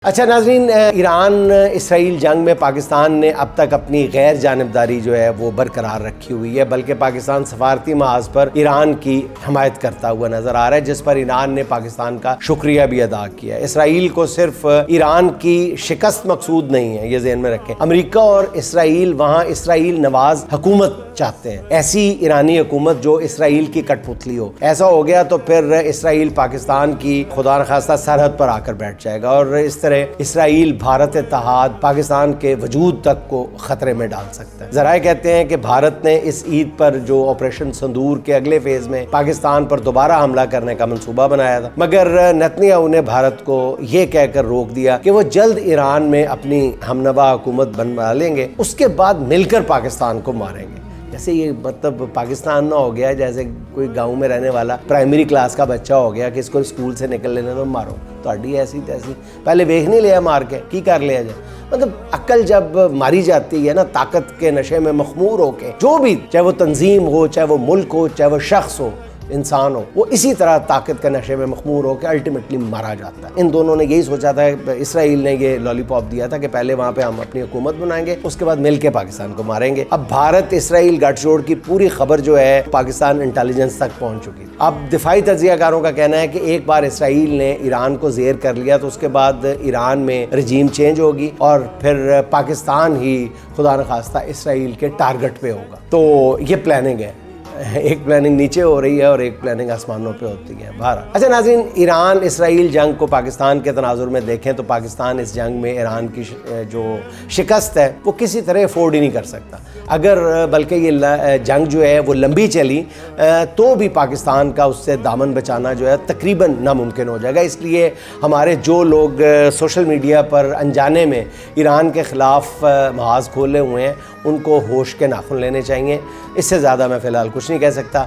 अच्छा नाज़रीन, Iran Israel जंग में पाकिस्तान ने अब तक अपनी गैर जानिबदारी जो है वो बरकरार रखी हुई है, बल्कि पाकिस्तान सफारती महाज पर ईरान की हमायत करता हुआ नजर आ रहा है, जिस पर ईरान ने पाकिस्तान का शुक्रिया भी अदा किया है। इसराइल को सिर्फ ईरान की शिकस्त मकसूद नहीं है, ये ज़हन में रखें। अमेरिका और इसराइल वहाँ इसराइल नवाज हुकूमत चाहते हैं, ऐसी ईरानी हुकूमत जो इसराइल की कठपुतली हो। ऐसा हो गया तो फिर इसराइल पाकिस्तान की खुदा न खास्ता सरहद पर आकर बैठ जाएगा और इस तरह इसराइल भारत इत्तेहाद पाकिस्तान के वजूद तक को खतरे में डाल सकता है। जराए कहते हैं कि भारत ने इस ईद पर जो ऑपरेशन संदूर के अगले फेज में पाकिस्तान पर दोबारा हमला करने का मंसूबा बनाया था, मगर नेतन्याहू ने भारत को यह कहकर रोक दिया कि वो जल्द ईरान में अपनी हमनवा हुकूमत बनवा लेंगे, उसके बाद मिलकर पाकिस्तान को मारेंगे। जैसे ये मतलब पाकिस्तान ना हो गया जैसे कोई गांव में रहने वाला प्राइमरी क्लास का बच्चा हो गया कि इसको स्कूल से निकल लेने तो मारो, तो अड्डी ऐसी तैसी पहले वेख नहीं लिया मार के की कर लिया जाए। मतलब अक्ल जब मारी जाती है ना, ताकत के नशे में मखमूर होके, जो भी चाहे वो तंजीम हो, चाहे वो मुल्क हो, चाहे वो शख्स हो, इंसान हो, वो इसी तरह ताकत के नशे में मखमूर होकर अल्टीमेटली मारा जाता है। इन दोनों ने यही सोचा था, इसराइल ने ये लॉलीपॉप दिया था कि पहले वहां पे हम अपनी हुकूमत बनाएंगे, उसके बाद मिलके पाकिस्तान को मारेंगे। अब भारत इसराइल गठजोड़ की पूरी खबर जो है पाकिस्तान इंटेलिजेंस तक पहुंच चुकी। अब दिफाई तजियाकारों का कहना है कि एक बार इसराइल ने ईरान को जेर कर लिया तो उसके बाद ईरान में रजीम चेंज होगी और फिर पाकिस्तान ही खुदा न खास्ता इसराइल के टारगेट पे होगा। तो ये प्लानिंग है, एक प्लानिंग नीचे हो रही है और एक प्लानिंग आसमानों पे होती है बाहर। अच्छा नाज़रीन, ईरान इसराइल जंग को पाकिस्तान के तनाजुर में देखें तो पाकिस्तान इस जंग में ईरान की जो शिकस्त है वो किसी तरह अफोर्ड ही नहीं कर सकता। अगर बल्कि ये जंग जो है वो लंबी चली तो भी पाकिस्तान का उससे दामन बचाना जो है तकरीबन नामुमकिन हो जाएगा। इसलिए हमारे जो लोग सोशल मीडिया पर अनजाने में ईरान के ख़िलाफ़ महाज खोले हुए हैं उनको होश के नाखुन लेने चाहिए। इससे ज़्यादा मैं फ़िलहाल कुछ नहीं कह सकता।